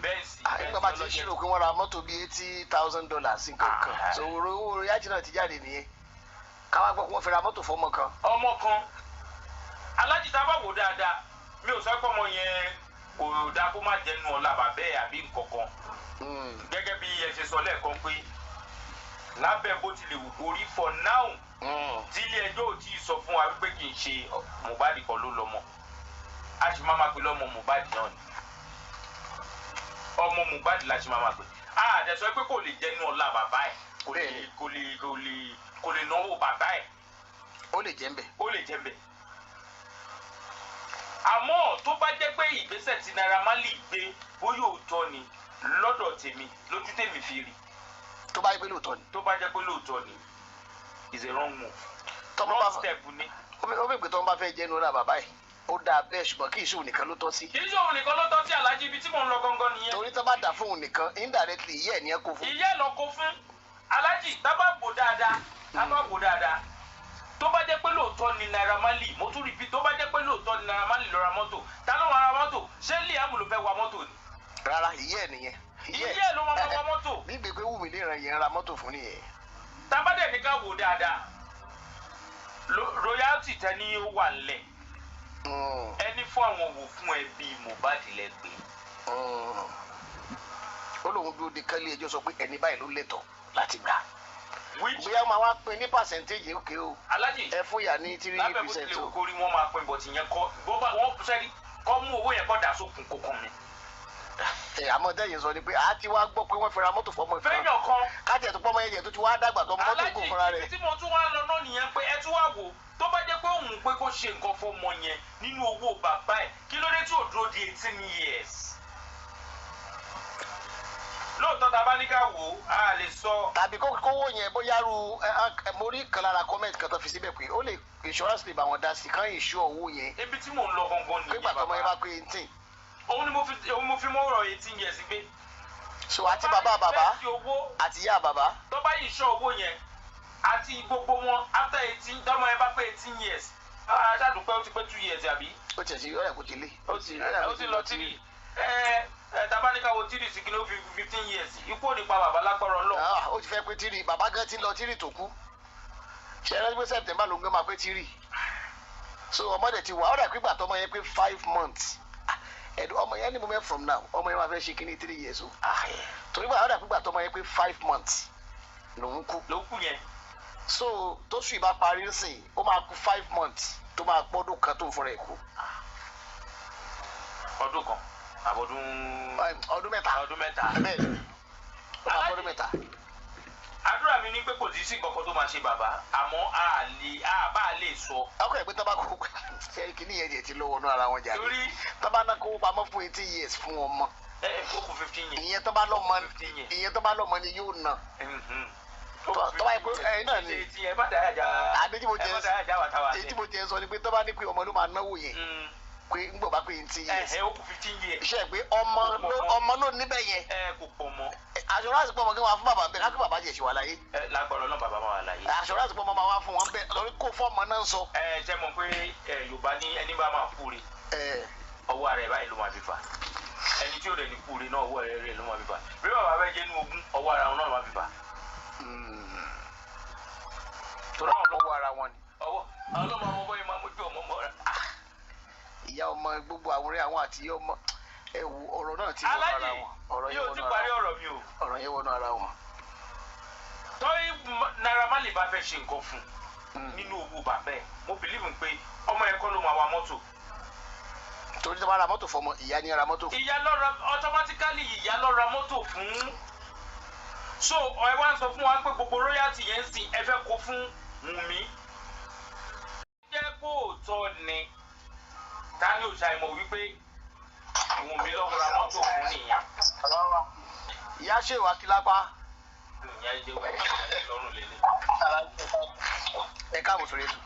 Benz. nígbà bá ti ṣírò pé wọ́n ra mọ́tò bíi $80,000 nǹkan kan so owó orí ajé náà ti jáde nìyẹn káwá gbọ́ pé wọ́n fi ra mọ́tò fọ́mọ kan. ọmọ kan alájí tá a bá wò dáadáa mi ò sọ pé ọmọ yẹn kò dáa kó má jẹnu ọ̀la bàbẹ́ àbí nǹkankan gẹ́gẹ́ bí ẹ ṣe sọ lẹ́ẹ̀kan pé lábẹ́ bó tilẹ̀ wù kó rí for now tí ilé ẹjọ́ ò tí ì sọ fún wa wípé kì í ṣe Mohbad kan ló lọ́mọ a sì máa ma pè lọ́mọ Mohbad náà ni ọmọ Mohbad la sì máa ma pè àdẹ̀sọ pé kò lè jẹnu ọ̀la bàbá ẹ̀ kò lè náwó bàbá ẹ̀ ó lè jẹ́ ń bẹ̀. ó lè jẹ́ ń bẹ̀. àmọ́ tó bá jẹ́ pé ìgbésẹ̀ tí Naira Marley gbé bóyá òótọ́ ni lọ́dọ̀ tèmi lójú tèmi fi rí. tó bá jẹ́ pé lóòótọ́ ni. tó bá jẹ́ pé lóòótọ́ ni is a wrong move. wrong step ni. ó fi pé tó ń bá fẹ́ jẹ́ inú ọ̀la bàbá ẹ̀ ó dáa bẹ́ẹ̀ ṣùgbọ́n kì í ṣe òun nìkan ló tọ́ sí. kì í ṣe òun nìkan ló tọ́ sí alájí ibi tí mò ń lọ gangan nìyẹn. torí tó bá dà fún òun nìkan indirectly ìyá ẹ̀ ní ẹ kó fún. ìyá ẹ̀ lọ kó fún alájí tábà bò dáadáa tó bá jẹ́ pé lóòótọ́ ni Naira Marley mo tún repeat tó bá jẹ́ pé lóòótọ́ ni Naira Marley lọ ra mọ́tò ta ló máa ra mọ́tò ṣé Liam ló fẹ́ wa mọ́tò ni. rárá ìyá ẹ̀ nìyẹn. ìyá ẹ̀ ló máa fẹ́ wa mọ́tò. bí gbègbè wù mí lè ràn yẹn ra mọ́tò fún nìyẹn. tábàdẹ̀ ní ká wò dáadáa royalty tẹ ní ó wà lẹ̀ ẹni fún àwọn wò fún ẹbí Mohbad lẹ́gbẹ̀ẹ́. ó lóun dúró de kẹ́lí ẹjọ́ sọ pé ẹni báyìí ló lẹ́tọ̀ọ́ láti gbà. bóyá máa wá pín ní percentage òkè o. alájì ẹ fún yà ní 3%. lábẹ́ bó tilẹ̀ wò kórí wọ́n máa pín bọ̀tì yẹn kọ́ wọ́n sẹ́ni kọ́ mú owó yẹn kọ́ dà sókun kókun mi. àmọ́ dẹ́yìn sọ ni pé a ti wá gbọ́ pé wọ́n fi ra mọ́tò fọmọ ìfẹ́. fẹ́yàn kan. káàtì ẹ̀tọ́ pọ́nmọ́ yẹn tó ti wá dàgbà tó mọ́tò kò fúnra rẹ̀. alájì tí mo tún wá lọ náà nìyẹn pé ẹ tún wá wò tó bá jẹ́ pé òun pé kó ṣe nǹkan fọmọ yẹn nínú owó bàbá ẹ̀ kí ló dé tí ò dúró di 18 years. lóòótọ́ tá a bá ní ká wò ó a lè sọ. tàbí kówó yẹn bóyá ru mo rí kan lára comment kan tó fi síbẹ̀ pé ó lè insurance lè bá wọn dá sí kán ìṣú owó yẹn. ibi tí mò ń lọ gangan nìyẹn bàbá. pé gbàtọ́ ọmọ yẹn bá pé 18. òun ni mo fi mọ́ ọ̀rọ̀ 18 years gbé. so àti bàbá àti ìyá bàbá. tó bá yìí ṣọ́ owó yẹn àti gbogbo wọn after 18 tọ́mọ yẹn bá pé 18 years aṣáàdùn pé ó ti pé 2 years àbí. ó ti ẹ̀sìn ọ̀rẹ́ kò ti lé. ó ti lọ 3 tabanika wo 3 sí kí ló fi 15 years ikú ò ní pa bàbá lágbọ́rọ̀ lọ. ó ti fẹ́ pé 3 bàbá gan ti lọ 3 tó kú ṣe ẹrẹ́ pé September ló ń gbé máa pé 3 so ọmọdé ti wà ọ̀rẹ́ pígbà tọmọ yẹn pé 5 months ẹ̀dùn ọmọ yẹn ní moment from now ọmọ yẹn máa fẹ́ ṣe kí ní 3 years o torí bá ọ̀rẹ́ pígbà tọmọ yẹn pé 5 months lòún kú yẹn. so tó sùn ìbá parí sìn ó máa kú 5 months tó máa pọ́dún kan tó ń fúnra ẹ̀ kú. ọdún kan ọdún mẹ́ta bẹ́ẹ̀ ọdún mẹ́ta. àdúrà mi ní pé kò sí kankan tó máa ṣe bàbá àmọ́ àbá lè sọ. ọkọ ẹ̀ pé tọ́ba kó kí ni yẹn ti lọ́wọ́ náà ara wọn jà ní tọ́ba náà kó pamọ́ fún 18 years fún ọmọ. kó kù 15 years. ìyẹn tọ́ba lọ́mọ ni yóò nà. tọ́ba yẹ pé ẹ̀yin náà ni àdéjì mo jẹ́ sọ ni pé tọ́ba ní pé ọmọ ló máa náwó yẹn pé ń gbọ́ bá pé 18 years. ó kù 15 years. iṣẹ́ pé ọmọ ló níbẹ̀ yẹn. kò pọ̀ mọ́. assurance pọ̀ mọ́ kí wọ́n á fún bàbá bẹ́ẹ̀ kákí bàbá jẹ̀ ṣe wà láyé. lágbọ̀rọ̀ náà bàbá máa wà láyé. assurance pọ̀ mọ́ máa wá fún wọn bẹ́ẹ̀ lórí kó fọ́ọ̀mù náà ń sọ. ṣe mọ̀ pé Yorùbá ní ẹni bá máa kúre ọwọ́ rẹ̀ báyìí ló máa fi fà ẹni tí ò rẹ̀ ní kúre náà ọwọ́ rẹ̀ ló máa fi fà bí bàbá bẹ́ẹ̀ jẹ́ ní ogún ọwọ́ ara wọn náà máa fi fà. tó náà lọ́wọ́ ara wọn ni. ọwọ́ àwọn ọlọ́mọ ọmọ bọ́yìí máa mójú ọmọ mọ́ra. ìyá ọmọ gbogbo àwòrán àwọn àti ọmọ ẹwù ọ̀rọ̀ náà ti wọnú ara wọn. alájì yóò ti parí ọ̀rọ̀ mi o. ọ̀rọ̀ yẹn wọnú ara wọn. tọ́yì Naira Marley bá fẹ́ ṣe nǹkan fún nínú owó bàbá ẹ̀ mo believe pé ọmọ ẹ̀ kọ́ ló máa wa mọ́tò. torí tó bá ra mọ́tò fọmọ ìyá ni ra mọ́tò. ìyá ló ra automatically ìyá ló ra mọ́tò fún. so ẹ wá ń sọ fún wa pé gbogbo royalty yẹn ń sìn ẹ fẹ́ kó fún Wùnmí. jẹ́ kó tọ́ ni tani ò ṣàìmọ̀ wípé ìwọ̀n mi lọ́wọ́ ra mọ́tò fún nìyẹn. ìyá ṣe wà kí lápá. ìyá jẹ́ wà lọ́rùn lélẹ̀. ẹ káàbọ̀ sórí ètò.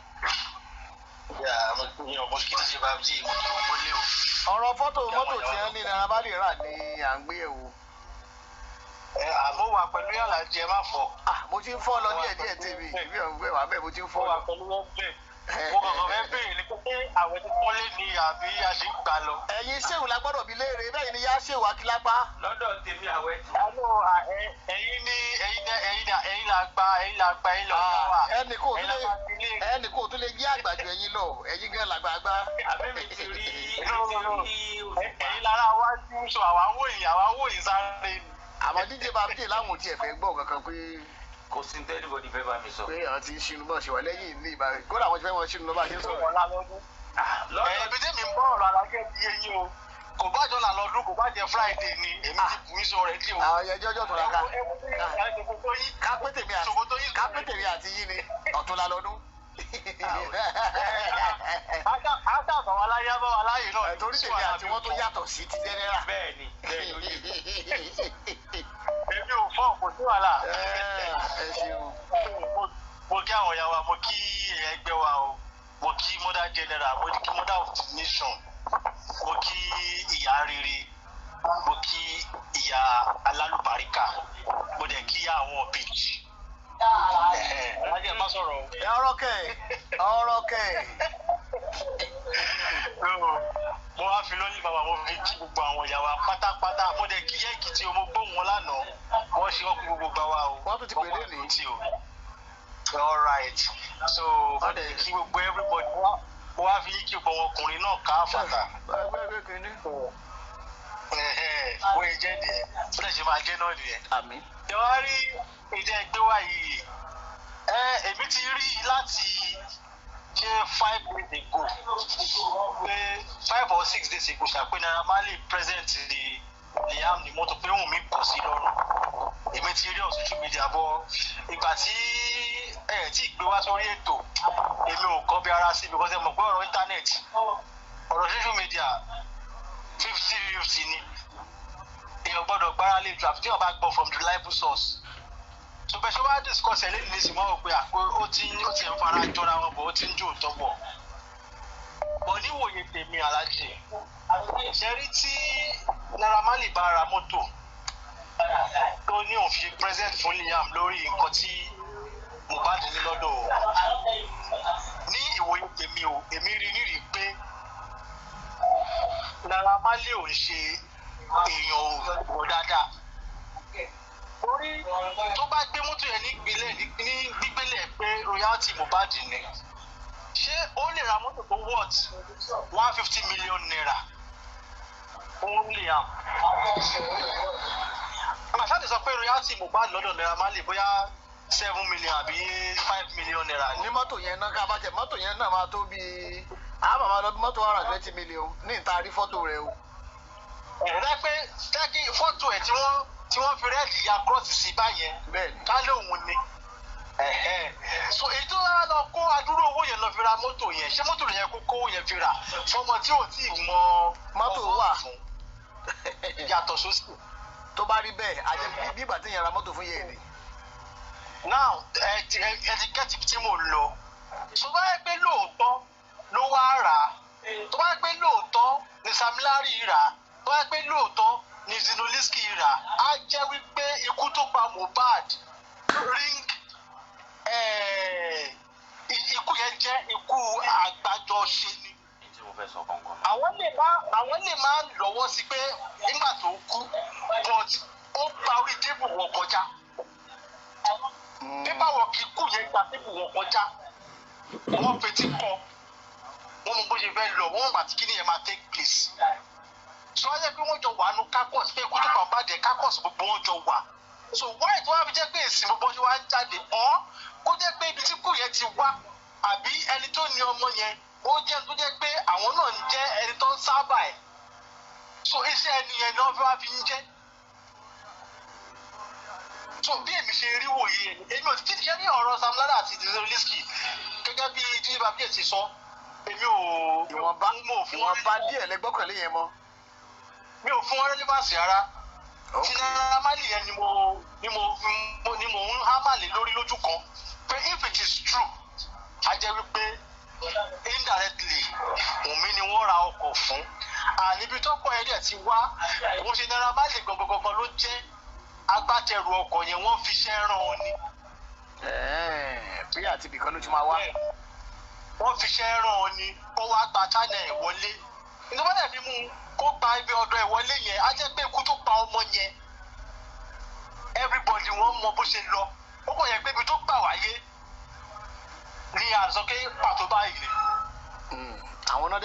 ọ̀rọ̀ fọ́tò mọ́tò tí wọ́n ní Naira Marley rà ni à ń gbé ẹ̀wò. àmọ́ wà pẹ̀lú yàrá jẹ má fọ. mo ti ń fọ́ lọ díẹ̀ tèmi ìbí ọ̀hún gbé wà bẹ́ẹ̀ mo ti ń fọ́ lọ. mo kàn fẹ́ béèrè ní pé àwọn tí wọ́n lé ní àbí a ṣe ń gbà lọ. ẹ̀yin ṣéwù la gbọ́dọ̀ bí léèrè bẹ́ẹ̀ ni yá ṣéwù akílápá. lọ́dọ̀ tèmi àwẹ̀ tí. ẹ̀yin la gba ẹ̀yin lọ wà. ẹnì kò tún lè jí àgbàjọ ẹ̀yin lọ ẹ̀yin gan làgbàgbà. àbẹ̀mí ti rí ẹ̀yin lára wá sí sọ àwa wòyìn sáré. àmọ́ díje bá díje láwọn ò tiẹ̀ fẹ́ gbọ́ kankan pé kò sí ní anybody fẹ́ bá mi sọ. pé àwọn ti ń ṣinú bọ́ ṣe wà lẹ́yìn ní ìbá kódà àwọn ti fẹ́ wọn ṣinú lọ́ba ṣe ń sọ̀rọ̀. ẹbí tẹ́mi ń bọ̀ ọ̀rọ̀ alájẹ́ ti yé yín o kò bá jọ là lọ́dún kò bá jẹ Friday ni èmi ti bù í sọ rẹ̀ dí o. àwọn ẹjọ́ tó ra ká kápẹ́tẹ̀mí àti yín ni ọ̀tún la lọ́dún. àtàbà wa láyé bá wa láyé náà. torí tèmi àti wọn tó yàtọ̀ sí ti jẹ́nẹ́rà. bẹ́ẹ̀ni èmi ò fọ́ kò sí wàhálà. ẹ ṣeun. mo kí àwọn ìyá wa mo kí ẹgbẹ́ wa o mo kí mother general mo kí mother of the nation mo kí ìyá rere mo kí ìyá alálùbáríkà mo dẹ̀ kí ìyá àwọn ọ̀bẹ̀jì. má sọ̀rọ̀ o. ọ̀rọ̀ kẹ̀. mo wá fi lọ́lí bàbá mo fi kí gbogbo àwọn ìyá wa pátápátá mo dẹ̀ kí yẹ́ Èkìtì o mo gbóhùn wọn lánàá wọ́n ṣe ọkùnrin gbogbo gbà wá o. wọ́n tún ti pè lónìí. all right so mo dẹ̀ kí gbogbo everybody mo wá fi kí gbogbo ọkùnrin náà ká fàtà. bó ṣe jẹ́ nìyẹn bó dẹ̀ ṣe máa jẹ́ náà nìyẹn. àmín. ẹ wá rí ìdí ẹgbẹ́ wa yìí èmi ti rí i láti ṣe 5 days ago pé 5 or 6 days ago ṣàpè Naira Marley present ní Liam ní mọ́tò pé òun mi pọ̀ sí lọ́rùn èmi ti rí on social media bọ́ ìgbà tí tí gbé wá sórí ètò èmi ò kọ́ bí ara sí because ẹ mọ̀ pé ọ̀rọ̀ íńtánẹ́ẹ̀tì ọ̀rọ̀ social media 50-50 ni èèyàn gbọ́dọ̀ gbára lè draft tí wọ́n bá gbọ́ from the reliable source. So bẹ́ẹ̀ ṣe wá discuss ẹ̀ lẹ́yìn nísìnyí wọ́n rò pé àpò ó ti ń fara jọra wọn bọ̀ ó ti ń jó òótọ́ bọ̀. bọ̀ níwòye tèmi alájì ṣe rí tí Naira Marley bá ra mọ́tò tó ní òun fi present fún Liam lórí nǹkan tí Mohbad ní lọ́dọ̀ o ní ìwòye tèmi o èmi rí nírìí pé Naira Marley ò ń ṣe èèyàn ò dáadáa. Orí tó bá gbé mọ́tò yẹn ní gbígbélé pé royalty Mohbad ni ṣé ó lè ra mọ́tò tó worth 150 million naira fún Liam. àṣà ti sọ pé royalty Mohbad lọ́dọ̀ Naira Marley bóyá 7 million àbí 5 million naira ní mọ́tò yẹn náà ká bá jẹ mọ́tò yẹn náà máa tó bíi àbàmà lọ bí mọ́tò 120 million ní ìta rí fọ́tò rẹ o. ẹ̀rẹ́ pé tẹ́kí fọ́tò ẹ̀ tí wọ́n fi rẹ́ẹ̀dì ya kírọ́ọ̀sì sí báyẹn ká lóun ni. so èyí tó rárá lọ kó adúrú owó yẹn lọ fi ra mọ́tò yẹn ṣé mọ́tò yẹn kó kówó yẹn fi rà fọmọ tí ò tí ì mọ mọ́tò wà fún yàtọ̀ sósì. tó bá rí bẹ́ẹ̀ àjẹ bí ìgbà tí yẹn ra mọ́tò fún yẹn ni. now ẹ ti gẹ́tì tí mo lọ tó bá yẹ pé lóòótọ́ ló wá rà á tó bá yẹ pé lóòótọ́ ni Sam Larry rà á tó bá yẹ pé lóòótọ́ ni Zinoliski rà á jẹ́ wípé ikú tó pa Mohbad ring ikú yẹn jẹ́ ikú àgbájọṣe ni. àwọn lè má lọ́wọ́ sí pé nígbà tó kú but ó gba orí tébù wọn kọjá pépà wọ̀ kí ikú yẹn gba tébù wọn kọjá wọ́n fetí kọ wọ́n mú bó ṣe fẹ́ lọ wọ́n gbà tí kíní yẹn máa take place. sọ yẹ pé wọ́n jọ wà nù kákọ́sì pé ikú tó kàn bá jẹ́ kákọ́sì gbogbo wọn jọ wà. so wáyé tó wá fi jẹ́ pé èsì gbogbo ṣe wá ń jáde ọ́ kó jẹ́ pé ibi tí kú yẹn ti wá àbí ẹni tó ní ọmọ yẹn ó jẹ́ tó jẹ́ pé àwọn náà ń jẹ́ ẹni tó ń sábà ẹ̀. so iṣẹ́ ẹni yẹn ni wọ́n fi wá fi ń jẹ́. so bí èmi ṣe rí wòye èmi ò ti ṣe ní ọ̀rọ̀ Sam Larry àti Zinoliski gẹ́gẹ́ bí dídí bàbí ẹ̀ ti sọ èmi ò ìwọ̀nba díẹ̀ lẹ́gbọ́kànlé yẹn mọ́. mi ò fún wọn relevance rárá. tí Naira Marley yẹn ni mo ń hámàlè lórí lójú kan pé if it is true a jẹ́ wípé indirectly Wùnmí ni wọ́n ra ọkọ̀ fún àníbi tọ́kọ̀ ẹ̀ dẹ̀ ti wá wọ́n ṣe Naira Marley gbọ̀ngbọ̀ngbọ̀n ló jẹ́ agbátẹrù ọkọ̀ yẹn wọ́n fi ṣẹ́ ràn án ni. bí àti ibìkan ló ti máa wá. wọ́n fi ṣẹ́ ràn án ni kó wá gba China ẹ̀ wọlé ìjọba dẹ̀ fi mú kó gba ibi ọ̀dọ̀ ẹ̀ wọlé yẹn á jẹ́ pé ikú tó pa ọmọ yẹn everybody wọ́n mọ bó ṣe lọ ó kò yẹ pé ibi tó gbà wáyé ní àzọké pàtó báyìí ni. àwọn náà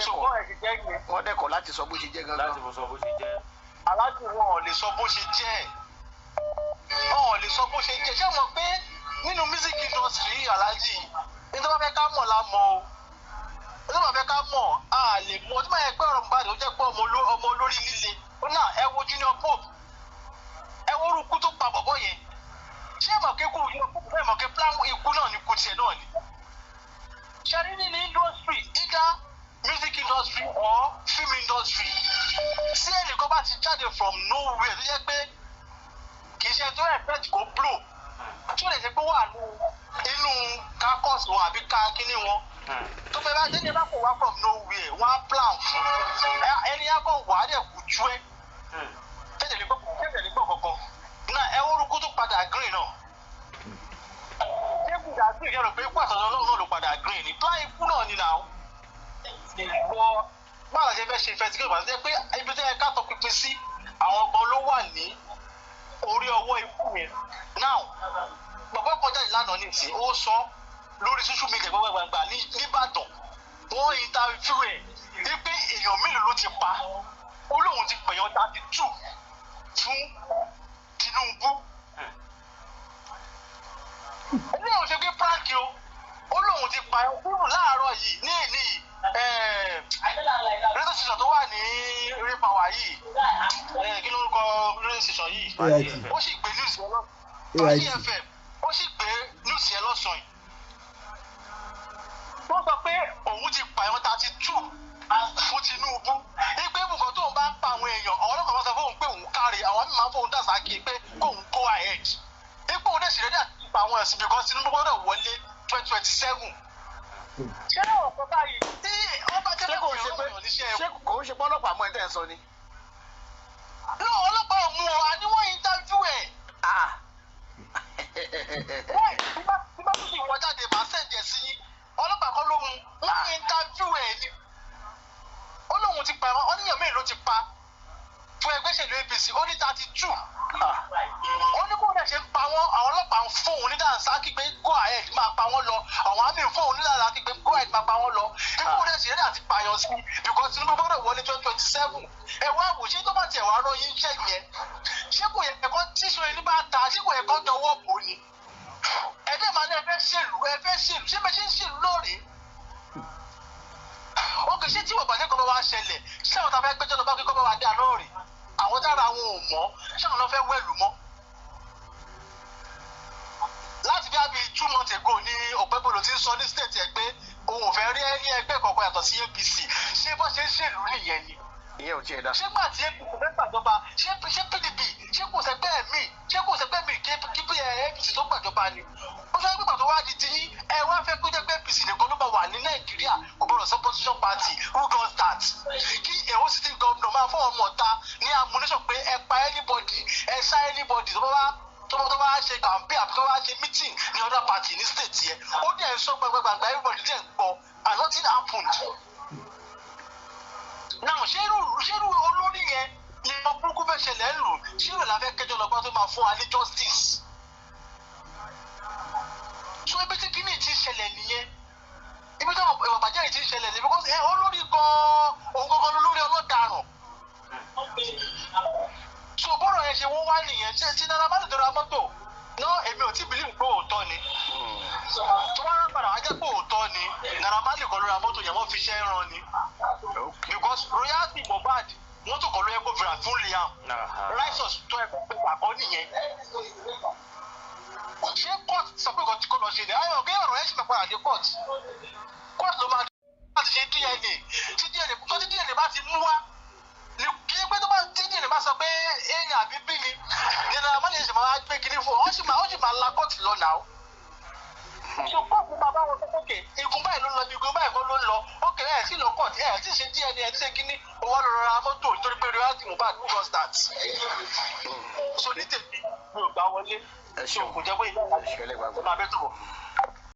wọ́n dẹ́kọ̀ láti sọ bó ṣe jẹ́ gangan. láti sọ bó ṣe jẹ́. aláàjì wọn ò lè sọ bó ṣe jẹ́ ṣé mọ̀ pé nínú music industry aláàjì ní tó bá fẹ́ ká mọ̀ la mọ̀ o ní tó bá fẹ́ ká mọ̀ a lè mọ̀ tí máa yẹ pé ọ̀rọ̀ Mohbad ó jẹ́ pé ọmọ olórí líle ó náà ẹ wo Junior Pope ẹ wo orúkú tó pa bọ̀bọ̀ yẹn ṣé mọ̀ pé ẹ mọ̀ pé plan ikú náà ní kú tiẹ̀ náà ni. ṣẹ́rí nínú industry either music industry or film industry tí ẹnìkan bá ti jáde from nowhere tó yẹ pé kì í ṣe tó expect kó blow tí ó lè ṣe pé wà nínú kákọ́ọ̀sì wọn àbí ká kíní wọn tó fẹ́ bá délé bá kò wá from nowhere wọ́n á plan fún ẹni á kàn wá dẹ̀ kú jú ẹ́ tẹ́lẹ̀ ní gbọ́ kankan náà ẹ orúkú tó padà green náà ṣé kùdà sí ìyẹn rò pé ikú àtọ̀dọ̀ Ọlọ́run náà ló padà green ní plan ikú náà ni náà wọ́n báwo ṣe fẹ́ ṣe investigate wà sí pé ibi tẹ́ ẹ ká tọ pinpin sí àwọn ọgbọ́n ló wà ní orí ọwọ́ ikú yẹn now bàbá kọjá ìlànà nìsín ó sọ lórí social media gbàgbàgbà nìbàdàn wọ́n interview ẹ̀ wípé èèyàn mélòó ló ti pa ó lóun ti pèèyàn 32 fún Tinubu ẹni àwọn ṣe gbé prank o ó lóun ti pa ẹkúrú láàárọ̀ yìí ní èní rédíò station tó wà ní eré pàwá yìí kí ló ń kọ rédíò station yìí ó sì gbé news yẹn FM ó sì gbé news yẹn lọ́sàn-án yìí wọ́n sọ pé òun ti pa ẹ̀wọ̀n 32 fún Tinubu wípé ibùkún tóun bá ń pa àwọn èèyàn àwọn ọlọ́pàá máa sọ fóun pé òun kárí àwọn míì máa ń fóun dàsákì pé kóun go ahead ipò òun dẹ̀ sì rẹ́dí àti pa àwọn ẹ̀sìn because Tinubu gbọ́dọ̀ wọlé 2027. ṣé ọ̀pọ̀ báyìí tí wọ́n bá jẹ́ pé kò ń ṣe pọ́lọ́pàá mọ́ ẹ̀ tẹ́ ẹ sọ ni. ní ọlọ́pàá ò mú ọ àníwọ̀n interview ẹ̀. bí bá tún sì wọ jáde máa sẹ̀jẹ̀ sí yín ọlọ́pàá kan ló mú wọ́n interview ẹ̀ ni ó lóun ti pa ẹ̀wọ̀n oníyàn mẹ́rin ló ti pa fún ẹgbẹ́ ìṣèlú APC ó ní 32 ó ní kó rẹ̀ ṣe ń pa wọ́n àwọn ọlọ́pàá ń fóun ní dànsákì pé go ahead máa pa wọ́n lọ àwọn àmì ń fóun ní dànsákì pé go ahead máa pa wọ́n lọ ikú rẹ̀ sì rẹ̀ àti pààyàn sí because Tinubu gbọ́dọ̀ wọlé 2027 ẹ wá wò ṣé tó bá tiẹ̀ wá rán yín iṣẹ́ yẹn ṣé kò yẹ kẹ́kọ́ tíṣu ẹni bá ta ṣé kò yẹ kọ́ dọwọ́ bò ni ẹgbẹ́ màá ní ẹ fẹ́ ṣèlú ṣé bẹ́ẹ̀ ṣe ń ṣèlú lóòrè ó kì í ṣe tí wọ́n bàjẹ́ kọ́ bá wá ṣẹlẹ̀ ṣé àwọn tá a fẹ́ gbẹ́jọ́ lọ bá kíkọ́ bá wá dá lóòrè àwọn tára àwọn ò mọ̀ ṣé àwọn lọ fẹ́ wẹ̀lú mọ́ láti bí abi 2 months ago ní Ọ̀pẹ́bọlò ti ń sọ ní state ẹ̀ pé òun ò fẹ́ rí ẹni ẹgbẹ́ kankan yàtọ̀ sí APC ṣé bó ṣe ń ṣèlú nìyẹn ni. ìyẹn ò tiẹ̀ dá. ṣé gbà tí APC fẹ́ gbàjọba ṣé PDP ṣé kò sẹ́gbẹ́ mi kí APC tó gbàjọba ni ó sọ pé pàtó wá di ti yín ẹ wá fẹ́ kó jẹ́ pé APC nìkan ló bá wà ní Nàìjíríà kò gbọdọ̀ sọ opposition party who don start kí èwo sitting governor máa fọwọ́ mọ̀ ta ní amúnisọ̀ pé ẹ pa anybody ẹ ṣá anybody tó bá ṣe campaign àbí tó bá ṣe meeting ní other party ní state yẹn ó dẹ̀ ń sọ gbàgbàgbà everybody dẹ̀ ń gbọ́ and nothing happened. now ṣérú olórí yẹn ni ọmọ burúkú fẹ́ ṣẹlẹ̀ ń lù ṣírò la fẹ́ kẹjọ lọ́gbọ́n tó máa fún wa ní justice. so ibi tí kíní ti ṣẹlẹ̀ nìyẹn ibi tí ìwà bàjẹ́ yìí ti ṣẹlẹ̀ ní because olórí gan-an òun gangan lórí ọlọ́daràn. so bọ́rọ̀ yẹn ṣe wọ́n wá nìyẹn tí Naira Marley tó ra mọ́tò náà èmi ò tí believe pé òótọ́ ni tó bá rán padà wá jẹ́ pé òótọ́ ni Naira Marley kọ́ ló ra mọ́tò yẹn wọ́n fi ṣẹ́ ràn ni because royalty Mohbad mọ́tò kọ́ ló yẹ kó fira fún Liam rights tó yẹ kó pé pàkọ́ nìyẹn ṣé court sọ pé kò lọ ṣe ni ayọ̀ kí ọ̀rọ̀ yẹn ṣe máa padà dé court ló máa láti ṣe tí tí DNA bá ti mú wá kí ni pé tó bá tí DNA bá sọ pé èèyàn àbí bí ni Naira Marley ṣe máa gbé kinní fún ọ wọ́n sì máa la kóòtù lọ náà. So kóòtù máa bá wọn sọ pé igun báyìí ló ń lọ igun báyìí kọ́ ló ń lọ ókè ẹ̀ sì lọ kóòtù ẹ̀ sì ṣe DNA ẹ̀ ṣe kinní owó lọ ra mọ́tò nítorí pé reality Mohbad who does that. So ní tèmi mi ò gbà wọlé. ẹ ṣeun kò jẹ́ pé ìyá àti máa bẹ́ tó bọ̀.